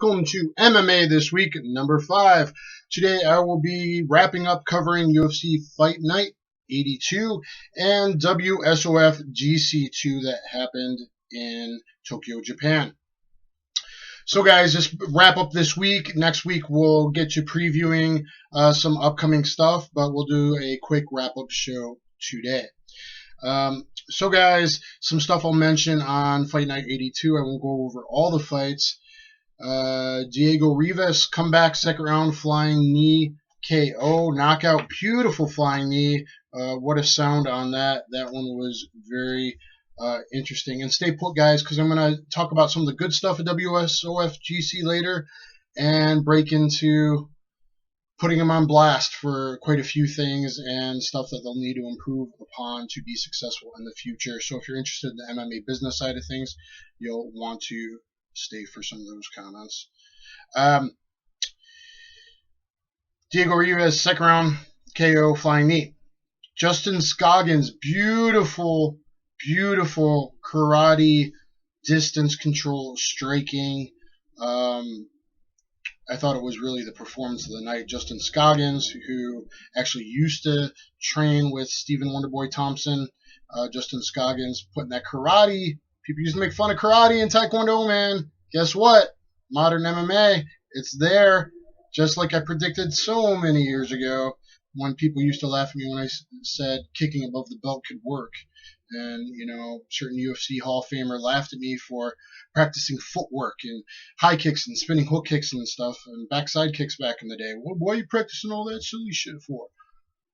welcome to MMA This Week, number 5. Today I will be wrapping up covering UFC Fight Night 82 and WSOF-GC 2 that happened in Tokyo, Japan. So guys, just wrap up this week. Next week we'll get to previewing some upcoming stuff, but we'll do a quick wrap-up show today. So guys, some stuff I'll mention on Fight Night 82. I won't go over all the fights. Diego Rivas, comeback, second round, flying knee, KO, knockout, beautiful flying knee. What a sound on that. That one was very interesting. And stay put, guys, because I'm going to talk about some of the good stuff at WSOF-GC later and break into putting them on blast for quite a few things and stuff that they'll need to improve upon to be successful in the future. So if you're interested in the MMA business side of things, you'll want to stay for some of those comments. Diego Rivas, second round, KO, flying knee. Justin Scoggins, beautiful karate, distance control, striking. I thought it was really the performance of the night. Justin Scoggins, who actually used to train with Stephen Wonderboy Thompson. Justin Scoggins putting that karate. People used to make fun of karate and Taekwondo, man. Guess what? Modern MMA, it's there. Just like I predicted so many years ago when people used to laugh at me when I said kicking above the belt could work. And, you know, certain UFC Hall of Famer laughed at me for practicing footwork and high kicks and spinning hook kicks and stuff and backside kicks back in the day. Well, why are you practicing all that silly shit for?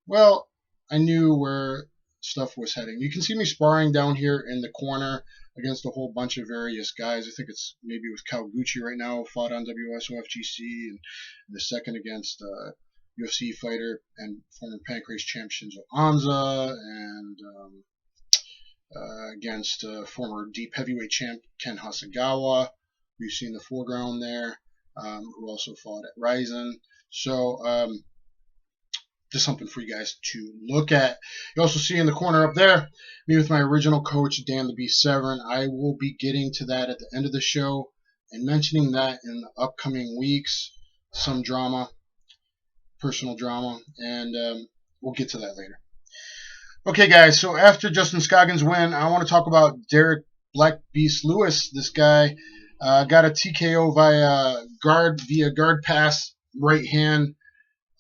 Well, I knew where stuff was heading. You can see me sparring down here in the corner against a whole bunch of various guys. I think maybe it was Kawaguchi right now, fought on WSOF-GC, and the second against UFC fighter and former Pancrase champ Shinzo Anza, and against former deep heavyweight champ Ken Hasegawa, who you see in the foreground there, who also fought at Ryzen. So just something for you guys to look at. You also see in the corner up there, me with my original coach, Dan the Beast Severn. I will be getting to that at the end of the show and mentioning that in the upcoming weeks. Some drama, personal drama, and we'll get to that later. Okay, guys, so after Justin Scoggins' win, I want to talk about Derek Black Beast Lewis. This guy got a TKO via guard pass, right hand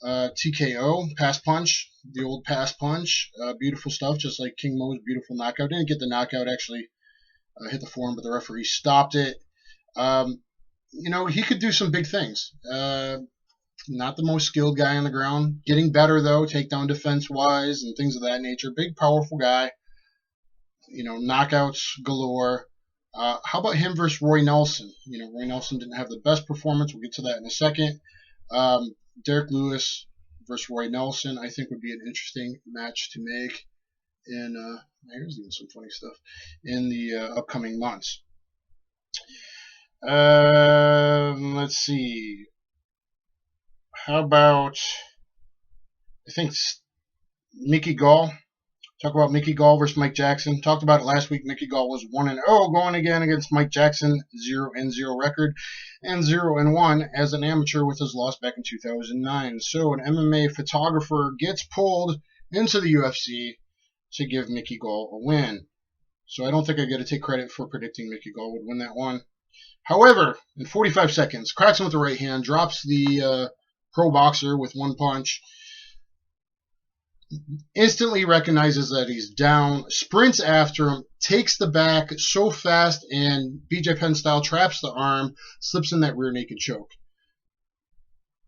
TKO, pass punch, the old pass punch. Beautiful stuff, just like King Mo's beautiful knockout. Didn't get the knockout, actually hit the forearm, but the referee stopped it. You know, he could do some big things. Not the most skilled guy on the ground. Getting better, though, takedown defense-wise and things of that nature. Big, powerful guy. You know, knockouts galore. How about him versus Roy Nelson? You know, Roy Nelson didn't have the best performance. We'll get to that in a second. Derek Lewis versus Roy Nelson, I think, would be an interesting match to make in, here's doing some funny stuff, in the upcoming months. Let's see. How about, I think, Mickey Gall. Talk about Mickey Gall versus Mike Jackson. Talked about it last week. Mickey Gall was 1-0 going again against Mike Jackson, 0-0 record, and 0-1 as an amateur with his loss back in 2009. So an MMA photographer gets pulled into the UFC to give Mickey Gall a win. So I don't think I get to take credit for predicting Mickey Gall would win that one. However, in 45 seconds, cracks him with the right hand, drops the pro boxer with one punch, instantly recognizes that he's down, sprints after him, takes the back so fast, and BJ Penn style traps the arm, slips in that rear naked choke.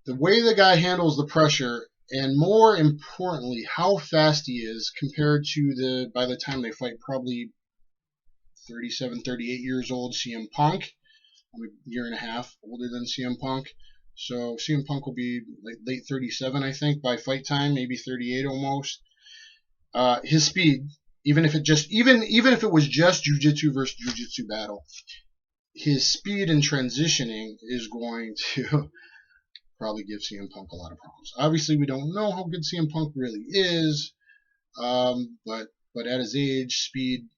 The way the guy handles the pressure, and more importantly, how fast he is compared to by the time they fight, probably 37, 38 years old CM Punk. I'm a year and a half older than CM Punk. So CM Punk will be like late 37, I think, by fight time, maybe 38 almost. His speed, even if it was just Jiu-Jitsu versus Jiu-Jitsu battle, his speed in transitioning is going to probably give CM Punk a lot of problems. Obviously, we don't know how good CM Punk really is, but at his age, speed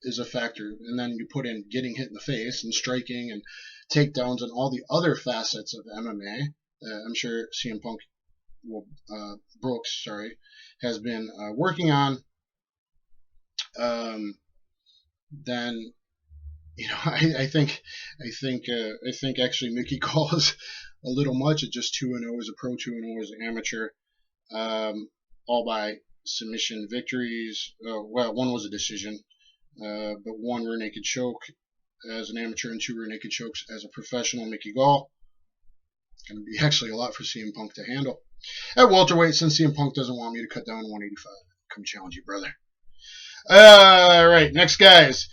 is a factor. And then you put in getting hit in the face and striking and takedowns, and all the other facets of MMA. I'm sure CM Punk, Brooks, has been working on. Then I think actually Mickey Gall is a little much at just 2-0 as a pro, 2-0 as an amateur, all by submission victories. Well, one was a decision, but one rear naked choke as an amateur and 2 rear naked chokes as a professional. Mickey Gall. It's going to be actually a lot for CM Punk to handle. At welterweight, since CM Punk doesn't want me to cut down to 185, come challenge you, brother. All right, next guys.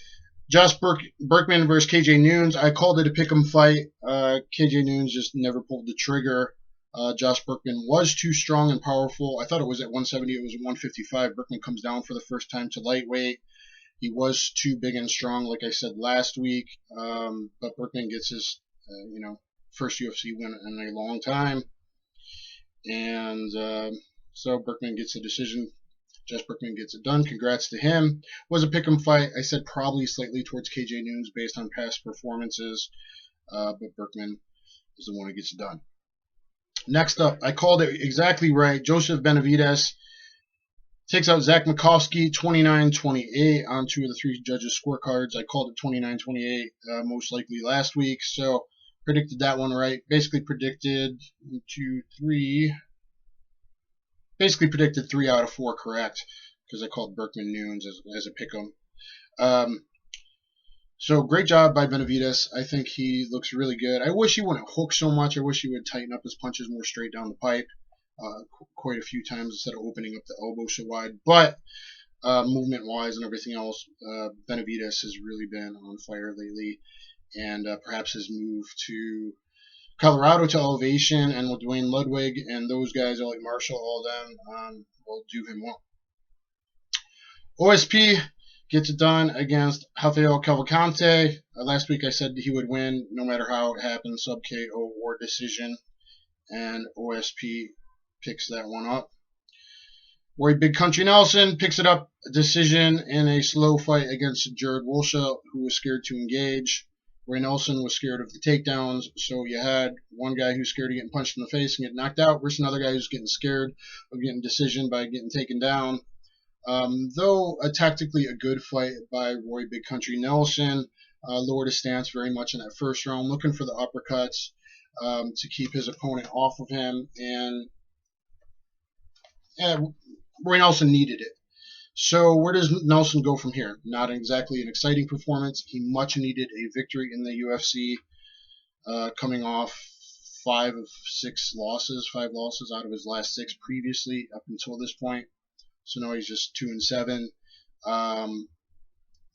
Josh Berkman versus KJ Nunes. I called it a pick'em fight. KJ Nunes just never pulled the trigger. Josh Berkman was too strong and powerful. I thought it was at 170. It was at 155. Berkman comes down for the first time to lightweight. He was too big and strong, like I said last week. But Berkman gets his, first UFC win in a long time. And so Berkman gets a decision. Josh Berkman gets it done. Congrats to him. Was a pick'em fight. I said probably slightly towards KJ Nunes based on past performances, but Berkman is the one who gets it done. Next up, I called it exactly right. Joseph Benavidez takes out Zach Makowski 29-28 on 2 of the 3 judges' scorecards. I called it 29-28 most likely last week, so predicted that one right. Basically predicted 3 out of 4 correct because I called Berkman Nunes as a pick'em. So great job by Benavidez. I think he looks really good. I wish he wouldn't hook so much. I wish he would tighten up his punches more straight down the pipe quite a few times instead of opening up the elbow so wide. But movement-wise and everything else, Benavidez has really been on fire lately. And perhaps his move to Colorado to elevation and with Dwayne Ludwig and those guys, Elliot Marshall, all them, will do him well. OSP gets it done against Rafael Cavalcante. Last week I said he would win no matter how it happened, sub KO or decision, and OSP picks that one up. Roy Big Country Nelson picks it up, a decision in a slow fight against Jared Wolsha, who was scared to engage. Roy Nelson was scared of the takedowns, so you had one guy who's scared of getting punched in the face and getting knocked out versus another guy who's getting scared of getting decision by getting taken down. Though tactically a good fight by Roy Big Country Nelson, lowered his stance very much in that first round, looking for the uppercuts to keep his opponent off of him, and Roy Nelson needed it. So where does Nelson go from here? Not exactly an exciting performance. He much needed a victory in the UFC, coming off 5 losses out of his last 6 previously up until this point. So now he's just 2-7.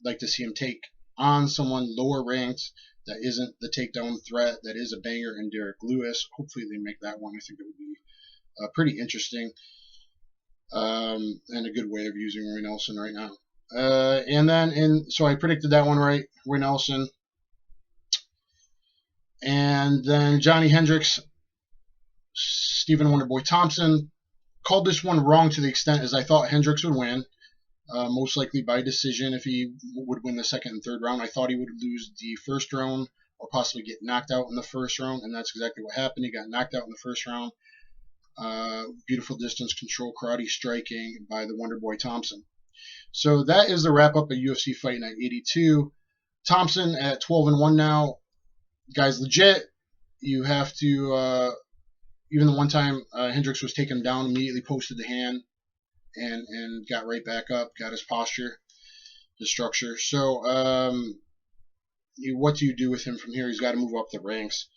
Like to see him take on someone lower ranked that isn't the takedown threat, that is a banger in Derek Lewis. Hopefully they make that one. I think it would be pretty interesting. And a good way of using Roy Nelson right now. So I predicted that one right, Roy Nelson. And then Johnny Hendricks, Stephen Wonderboy Thompson. Called this one wrong to the extent as I thought Hendricks would win, most likely by decision if he would win the second and third round. I thought he would lose the first round or possibly get knocked out in the first round, and that's exactly what happened. He got knocked out in the first round. Beautiful distance control, karate striking by the Wonder Boy Thompson. So that is the wrap up of UFC Fight Night 82. Thompson at 12-1 now. Guy's legit. You have to, even the one time Hendricks was taken down, immediately posted the hand and got right back up, got his posture, his structure. So what do you do with him from here? He's got to move up the ranks.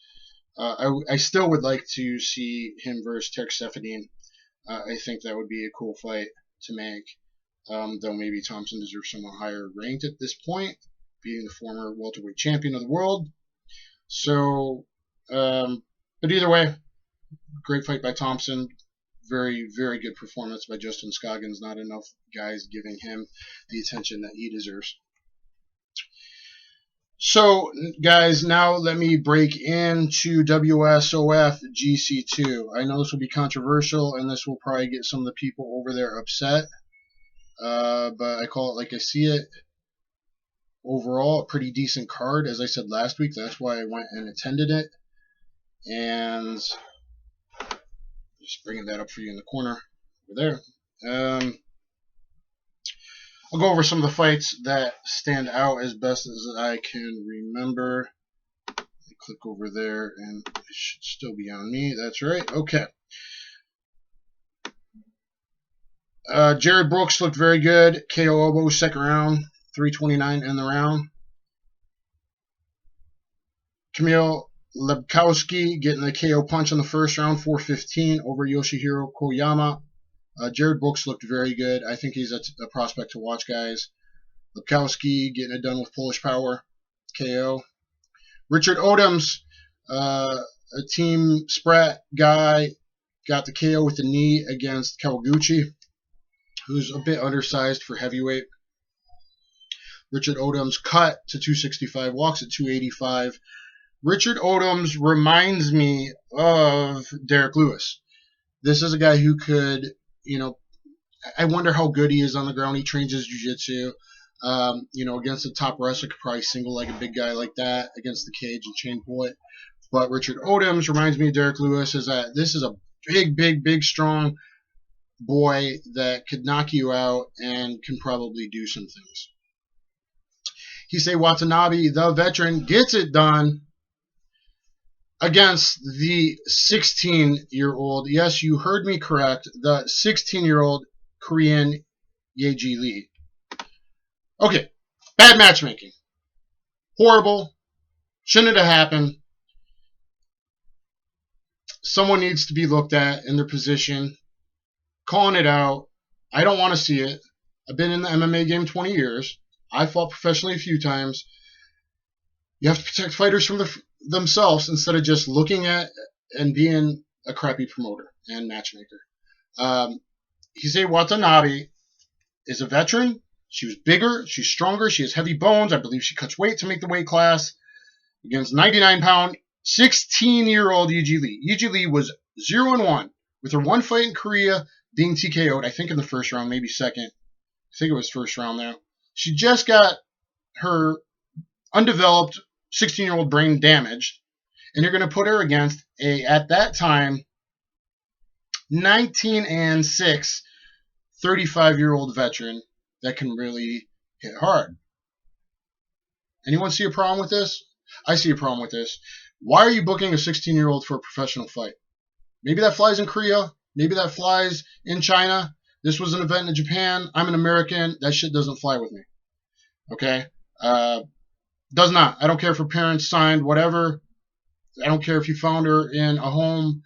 I still would like to see him versus Terk Seferdine. I think that would be a cool fight to make. Though maybe Thompson deserves someone higher ranked at this point, being the former welterweight champion of the world. So, but either way, great fight by Thompson. Very, very good performance by Justin Scoggins. Not enough guys giving him the attention that he deserves. So, guys, now let me break into WSOF-GC 2. I know this will be controversial, and this will probably get some of the people over there upset. But I call it like I see it. overall, a pretty decent card. As I said last week, that's why I went and attended it. And just bringing that up for you in the corner over there. I'll go over some of the fights that stand out as best as I can remember. Click over there, and it should still be on me. That's right. Okay. Jared Brooks looked very good. KO elbow, second round, 329 in the round. Kamil Lebkowski getting the KO punch in the first round, 415 over Yoshihiro Koyama. Jared Brooks looked very good. I think he's a prospect to watch, guys. Lebkowski getting it done with Polish power, KO. Richard Odoms, a Team Sprat guy, got the KO with the knee against Kawaguchi, who's a bit undersized for heavyweight. Richard Odoms cut to 265, walks at 285. Richard Odoms reminds me of Derek Lewis. This is a guy who could, I wonder how good he is on the ground. He trains his jiu-jitsu. Against a top wrestler, could probably single-leg a big guy like that against the cage and chain pull it. But Richard Odoms reminds me of Derek Lewis. Is that this is a big, strong boy that could knock you out and can probably do some things. Hisei Watanabe, the veteran, gets it done against the 16-year-old. Yes, you heard me correct. The 16-year-old Korean Yeji Lee. Okay, bad matchmaking. Horrible. Shouldn't have happened. Someone needs to be looked at in their position. Calling it out. I don't want to see it. I've been in the MMA game 20 years. I fought professionally a few times. You have to protect fighters from themselves instead of just looking at and being a crappy promoter and matchmaker. Hisei Watanabe is a veteran. She was bigger. She's stronger. She has heavy bones. I believe she cuts weight to make the weight class against 99-pound, 16-year-old Yeji Lee. Yeji Lee was 0-1 with her one fight in Korea being TKO'd, I think in the first round, maybe second. I think it was first round there. She just got her undeveloped 16-year-old brain damaged, and you're going to put her against at that time, 19-6, 35-year-old veteran that can really hit hard. Anyone see a problem with this? I see a problem with this. Why are you booking a 16-year-old for a professional fight? Maybe that flies in Korea. Maybe that flies in China. This was an event in Japan. I'm an American. That shit doesn't fly with me. Okay? Does not. I don't care if her parents signed whatever. I don't care if you found her in a home.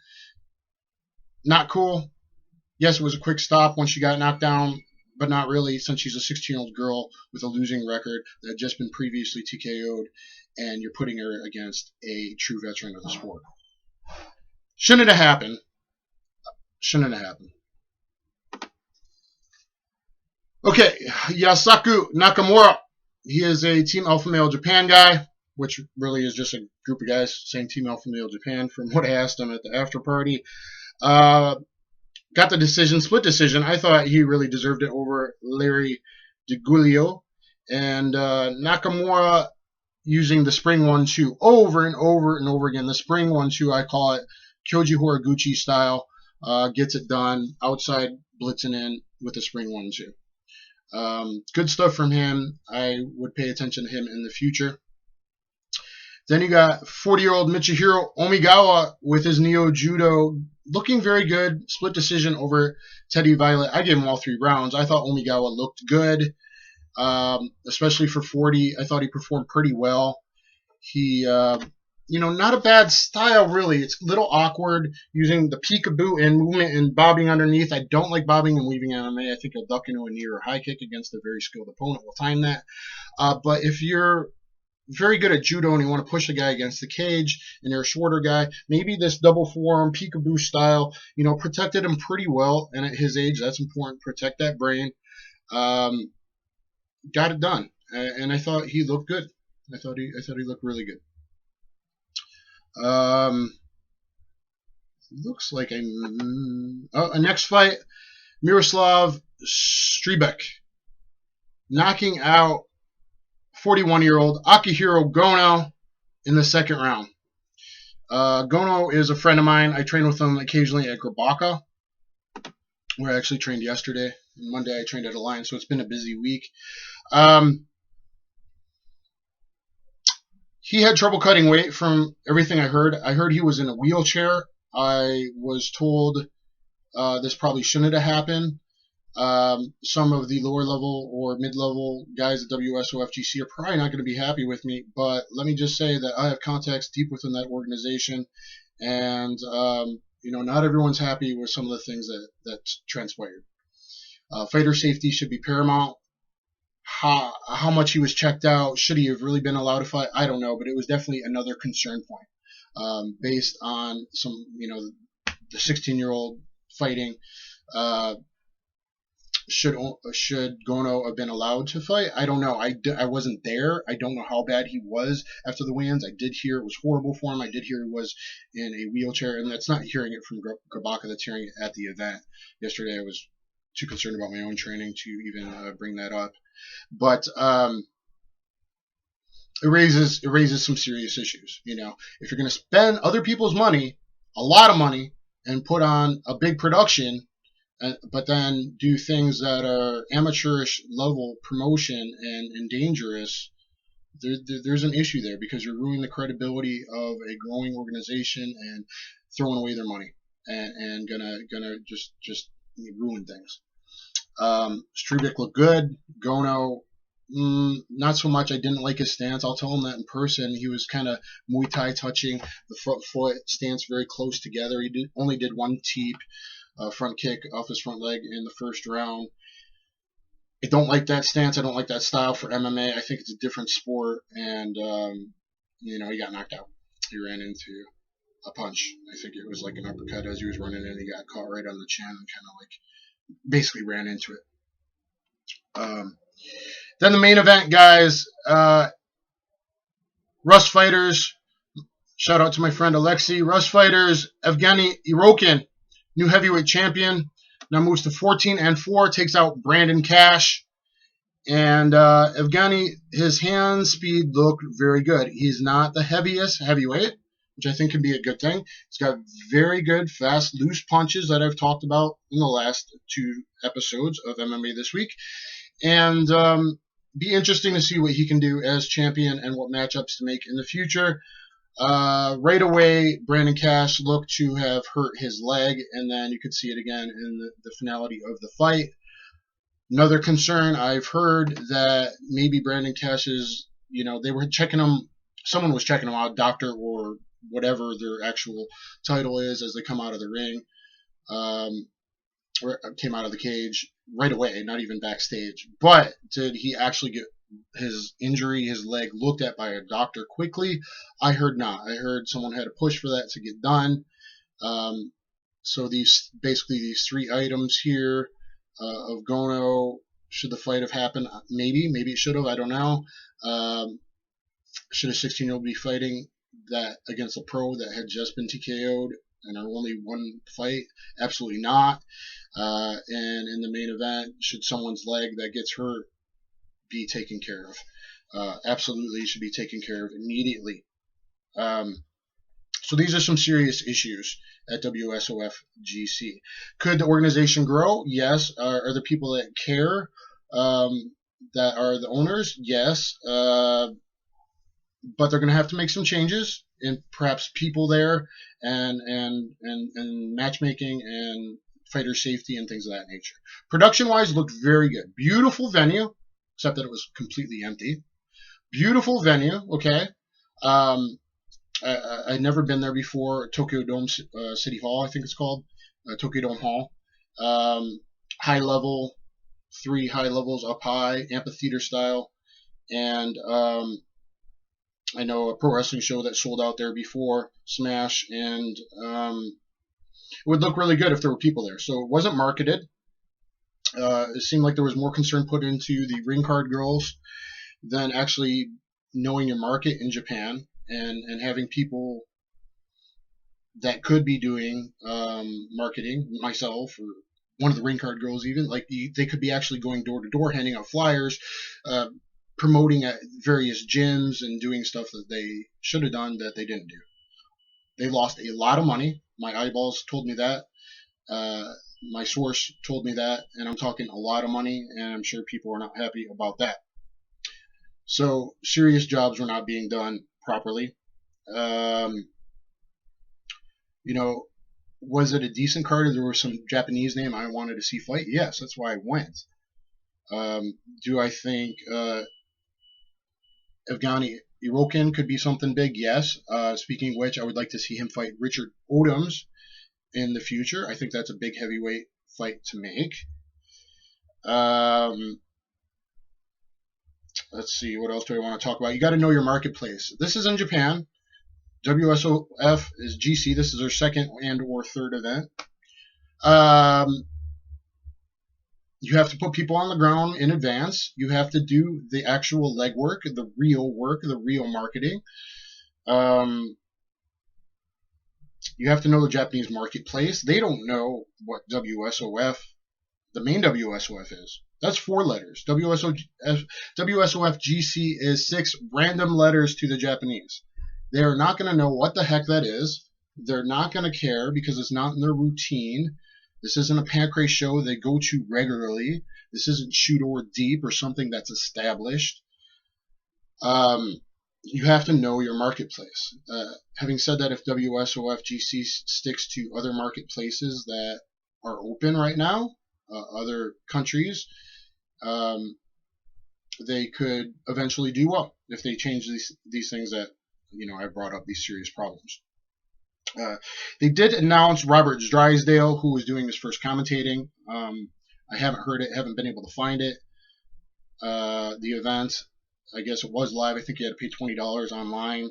Not cool. Yes, it was a quick stop when she got knocked down, but not really, since she's a 16-year-old girl with a losing record that had just been previously TKO'd, and you're putting her against a true veteran of the sport. Shouldn't have happened. Shouldn't have happened. Okay, Yasaku Nakamura. He is a Team Alpha Male Japan guy, which really is just a group of guys saying Team Alpha Male Japan from what I asked him at the after party. Got the decision, split decision. I thought he really deserved it over Larry DeGuglio. And Nakamura using the spring 1-2 over and over and over again. The spring 1-2, I call it Kyoji Horiguchi style. Gets it done outside blitzing in with the spring 1-2. Good stuff from him. I would pay attention to him in the future. Then you got 40-year-old Michihiro Omigawa with his Neo Judo looking very good. Split decision over Teddy Violet. I gave him all 3 rounds. I thought Omigawa looked good, especially for 40. I thought he performed pretty well. He, not a bad style, really. It's a little awkward using the peekaboo and movement and bobbing underneath. I don't like bobbing and weaving MMA. I think he'll duck into a knee or a high kick against a very skilled opponent. We'll time that. But if you're very good at judo and you want to push the guy against the cage and you're a shorter guy, maybe this double forearm peekaboo style, protected him pretty well. And at his age, that's important. Protect that brain. Got it done. And I thought he looked good. I thought he looked really good. Looks like a next fight, Miroslav Strebek knocking out 41-year-old Akihiro Gono in the second round. Gono is a friend of mine. I train with him occasionally at Grappling, where I actually trained yesterday. Monday I trained at Alliance, so it's been a busy week. He had trouble cutting weight from everything I heard. I heard he was in a wheelchair. I was told this probably shouldn't have happened. Some of the lower level or mid-level guys at WSOF-GC are probably not going to be happy with me, but let me just say that I have contacts deep within that organization, and not everyone's happy with some of the things that transpired. Fighter safety should be paramount. How much he was checked out, should he have really been allowed to fight? I don't know, but it was definitely another concern point based on some, the 16-year-old fighting. Should Gono have been allowed to fight? I don't know. I wasn't there. I don't know how bad he was after the weigh-ins. I did hear it was horrible for him. I did hear he was in a wheelchair, and that's not hearing it from Grabaka. That's hearing it at the event. Yesterday I was too concerned about my own training to even bring that up. But it raises some serious issues. If you're going to spend other people's money, a lot of money, and put on a big production, but then do things that are amateurish level promotion and dangerous, there's an issue there, because you're ruining the credibility of a growing organization and throwing away their money and gonna just ruin things. Struvic looked good. Gono, not so much. I didn't like his stance. I'll tell him that in person. He was kind of Muay Thai touching the front foot stance very close together. He only did one teep. Front kick off his front leg in the first round. I don't like that stance. I don't like that style for MMA. I think it's a different sport, and he got knocked out. He ran into a punch. I think it was like an uppercut as he was running in. He got caught right on the chin and kind of like basically ran into it. Then the main event, guys. Rust Fighters. Shout out to my friend Alexei. Rust Fighters. Evgeny Irokin, new heavyweight champion, now moves to 14-4, takes out Brandon Cash. And Evgeny, his hand speed looked very good. He's not the heaviest heavyweight, which I think can be a good thing. He's got very good, fast, loose punches that I've talked about in the last 2 episodes of MMA This Week. And be interesting to see what he can do as champion and what matchups to make in the future. Right away, Brandon Cash looked to have hurt his leg, and then you could see it again in the finality of the fight. Another concern, I've heard that maybe Brandon Cash's, they were checking him, someone was checking him out, doctor or whatever their actual title is, as they come out of the ring, or came out of the cage right away, not even backstage. But did he actually get his injury, his leg, looked at by a doctor quickly? I heard not. I heard someone had to push for that to get done. So these 3 items here of Gono, should the fight have happened? Maybe it should have. I don't know. Should a 16-year-old be fighting that against a pro that had just been TKO'd and are only one fight? Absolutely not. And in the main event, should someone's leg that gets hurt be taken care of? Absolutely should be taken care of immediately. So these are some serious issues at WSOF-GC. Could the organization grow? Yes. Are there people that care that are the owners? Yes. But they're going to have to make some changes, and perhaps people there and matchmaking and fighter safety and things of that nature. Production-wise, looked very good. Beautiful venue, except that it was completely empty. Beautiful venue, okay. I'd never been there before. Tokyo Dome City Hall, I think it's called. Tokyo Dome Hall. High level, 3 high levels up high, amphitheater style. And I know a pro wrestling show that sold out there before, Smash, and it would look really good if there were people there. So it wasn't marketed. It seemed like there was more concern put into the ring card girls than actually knowing your market in Japan and having people that could be doing marketing, myself or one of the ring card girls even, like they could be actually going door to door handing out flyers, promoting at various gyms and doing stuff that they should have done that they didn't do. They lost a lot of money. My eyeballs told me that. My source told me that, and I'm talking a lot of money, and I'm sure people are not happy about that. So serious jobs were not being done properly. You know, was it a decent card? There was some Japanese name I wanted to see fight. Yes, that's why I went. Do I think Evgeny Irokin could be something big? Yes. Speaking of which, I would like to see him fight Richard Odoms in the future. I think that's a big heavyweight fight to make. Let's see, what else do I want to talk about? You got to know your marketplace. This is in Japan. WSOF-GC. This is their second and or third event. You have to put people on the ground in advance. You have to do the actual legwork, the real work, the real marketing. You have to know the Japanese marketplace. They don't know what WSOF, the main WSOF is. That's 4 letters. WSOF-GC is 6 random letters to the Japanese. They are not going to know what the heck that is. They're not going to care because it's not in their routine. This isn't a Pancrase show they go to regularly. This isn't Shoot or Deep or something that's established. You have to know your marketplace. Having said that, if WSOF-GC sticks to other marketplaces that are open right now, other countries, they could eventually do well if they change these things that, you know, I brought up, these serious problems. They did announce Robert Drysdale, who was doing his first commentating. I haven't heard it, haven't been able to find it. The event, I guess it was live. I think you had to pay $20 online.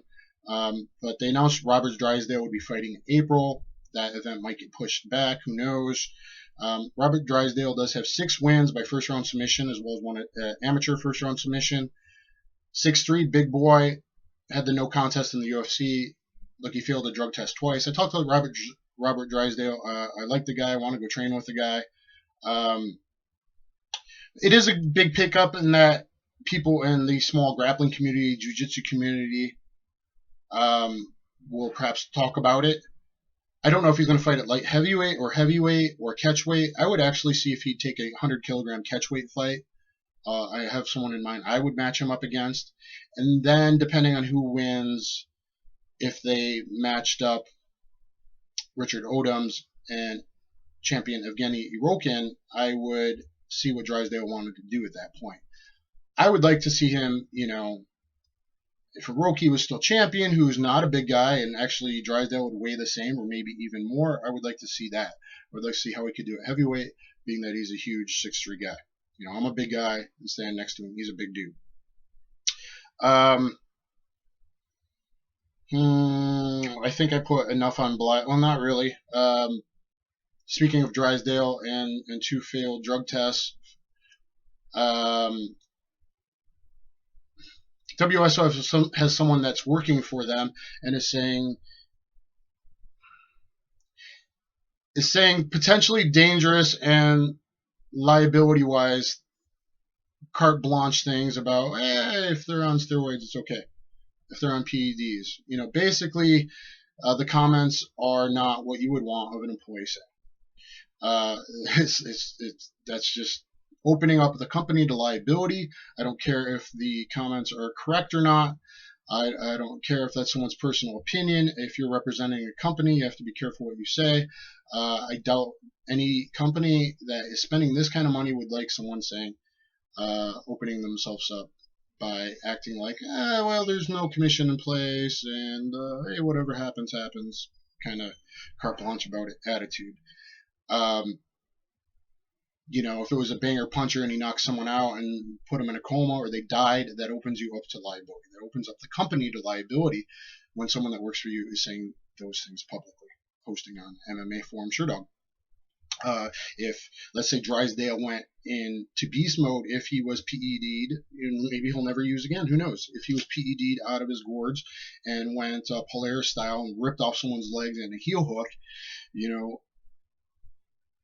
But they announced Robert Drysdale would be fighting in April. That event might get pushed back. Who knows? Robert Drysdale does have 6 wins by first round submission, as well as 1 amateur first round submission. 6'3", big boy, had the no contest in the UFC. Look, he failed a drug test twice. I talked to Robert Drysdale. I like the guy. I want to go train with the guy. It is a big pickup in that people in the small grappling community, jiu-jitsu community, will perhaps talk about it. I don't know if he's going to fight at light heavyweight or catchweight. I would actually see if he'd take a 100-kilogram catchweight fight. I have someone in mind I would match him up against. And then, depending on who wins, if they matched up Richard Odoms and champion Evgeny Irokin, I would see what Drysdale wanted to do at that point. I would like to see him, you know, if Hiroki was still champion, who's not a big guy, and actually Drysdale would weigh the same or maybe even more, I would like to see that. I would like to see how he could do it heavyweight, being that he's a huge 6'3" guy. You know, I'm a big guy and stand next to him. He's a big dude. I think I put enough on Black. Well, not really. Speaking of Drysdale and 2 failed drug tests, WSOF has someone that's working for them and is saying potentially dangerous and liability-wise carte blanche things about, if they're on steroids, it's okay. If they're on PEDs, you know, basically the comments are not what you would want of an employee saying. That's just opening up the company to liability. I don't care if the comments are correct or not. I don't care if that's someone's personal opinion. If you're representing a company, you have to be careful what you say. I doubt any company that is spending this kind of money would like someone saying, opening themselves up by acting like, well, there's no commission in place, and hey, whatever happens, happens, kind of carte blanche about it attitude. You know, if it was a banger puncher and he knocked someone out and put them in a coma or they died, that opens you up to liability. That opens up the company to liability when someone that works for you is saying those things publicly, posting on MMA Forum Sherdog. If, let's say, Drysdale went into beast mode, if he was PED'd, maybe he'll never use again. Who knows? If he was PED'd out of his gourds and went Polaris style and ripped off someone's legs and a heel hook, you know,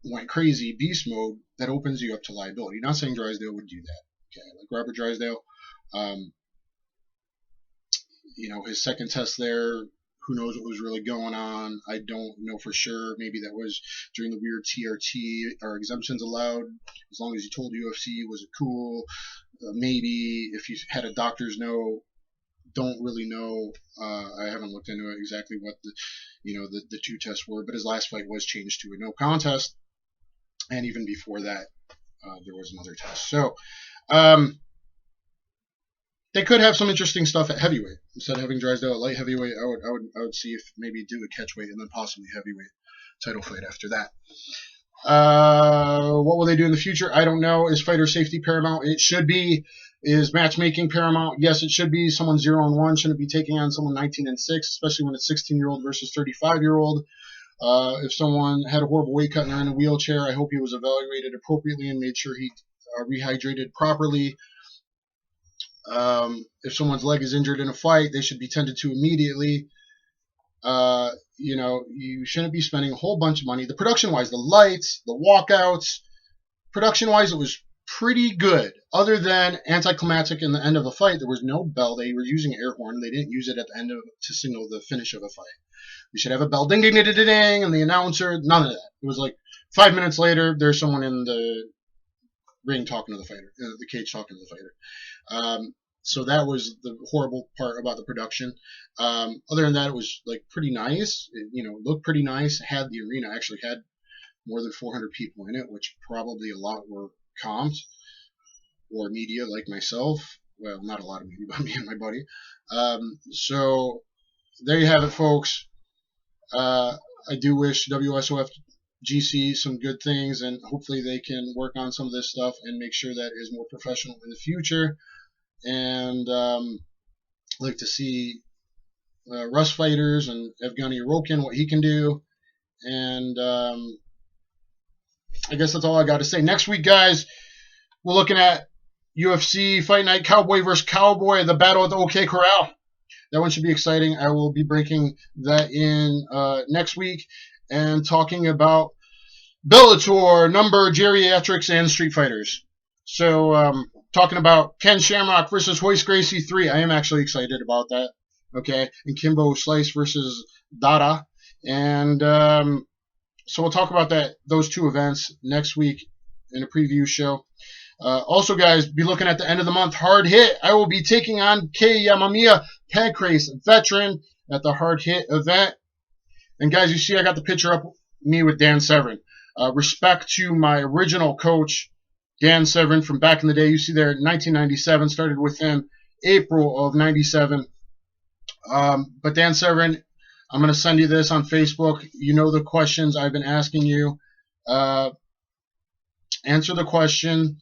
went crazy, beast mode, that opens you up to liability. Not saying Drysdale would do that. Okay, like Robert Drysdale, His second test there, who knows what was really going on? I don't know for sure. Maybe that was during the weird TRT. Are exemptions allowed as long as you told UFC? Was it cool? Maybe if you had a doctor's note. Don't really know. I haven't looked into it exactly what the two tests were. But his last fight was changed to a no contest, and even before that, there was another test. So. They could have some interesting stuff at heavyweight. Instead of having Drysdale at light heavyweight, I would see if maybe do a catchweight and then possibly heavyweight title fight after that. What will they do in the future? I don't know. Is fighter safety paramount? It should be. Is matchmaking paramount? Yes, it should be. Someone 0-1 shouldn't be taking on someone 19-6, especially when it's 16-year-old versus 35-year-old. If someone had a horrible weight cut and they're in a wheelchair, I hope he was evaluated appropriately and made sure he rehydrated properly. If someone's leg is injured in a fight, they should be tended to immediately. You shouldn't be spending a whole bunch of money. The production-wise, the lights, the walkouts, production-wise, it was pretty good. Other than anticlimactic in the end of a fight, there was no bell. They were using air horn. They didn't use it at the end to signal the finish of a fight. We should have a bell, ding, ding, ding, ding, ding, ding, and the announcer, none of that. It was like 5 minutes later, there's someone in the ring talking to the fighter, the cage talking to the fighter. So that was the horrible part about the production. Other than that, it was like pretty nice. It, looked pretty nice. The arena actually had more than 400 people in it, which probably a lot were comped or media like myself. Well, not a lot of media, but me and my buddy. So there you have it, folks. I do wish WSOF-GC some good things, and hopefully they can work on some of this stuff and make sure that it is more professional in the future. And I'd like to see Russ fighters and Evgeny Rokin, what he can do. And I guess that's all I got to say. Next week, guys, we're looking at UFC Fight Night, Cowboy versus Cowboy, the battle at the OK Corral. That one should be exciting. I will be breaking that in next week and talking about Bellator, number, geriatrics, and street fighters. So, talking about Ken Shamrock versus Royce Gracie 3. I am actually excited about that. Okay. And Kimbo Slice versus Dada. And so we'll talk about those two events next week in a preview show. Also, guys, be looking at the end of the month. Hard Hit. I will be taking on Kei Yamamiya Pancrase, veteran, at the Hard Hit event. And, guys, you see I got the picture up, me with Dan Severn. Respect to my original coach, Dan Severn, from back in the day. You see there, 1997. Started with him April of 97. But Dan Severn, I'm going to send you this on Facebook. You know the questions I've been asking you. Answer the question.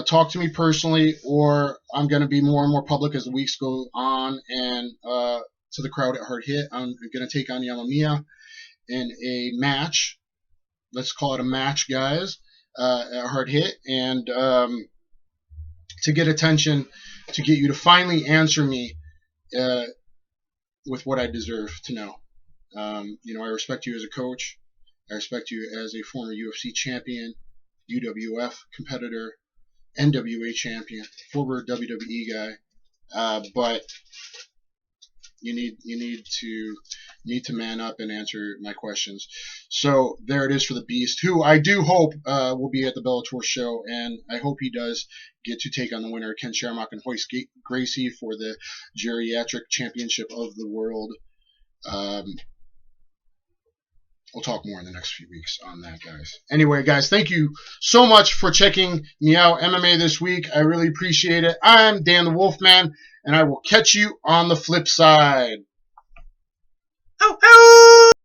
Talk to me personally, or I'm going to be more and more public as the weeks go on. And to the crowd at Hard Hit, I'm going to take on Yamamiya in a match. Let's call it a match, guys. At Hard Hit, and to get attention, to get you to finally answer me with what I deserve to know. I respect you as a coach. I respect you as a former UFC champion, UWF competitor, NWA champion, former WWE guy. But you need to man up and answer my questions. So there it is for the Beast, who I do hope will be at the Bellator show, and I hope he does get to take on the winner, Ken Shamrock and Royce Gracie, for the geriatric championship of the world. We'll talk more in the next few weeks on that, guys. Anyway, guys, thank you so much for checking me out, MMA This Week. I really appreciate it. I'm Dan the Wolfman, and I will catch you on the flip side. Ow, ow!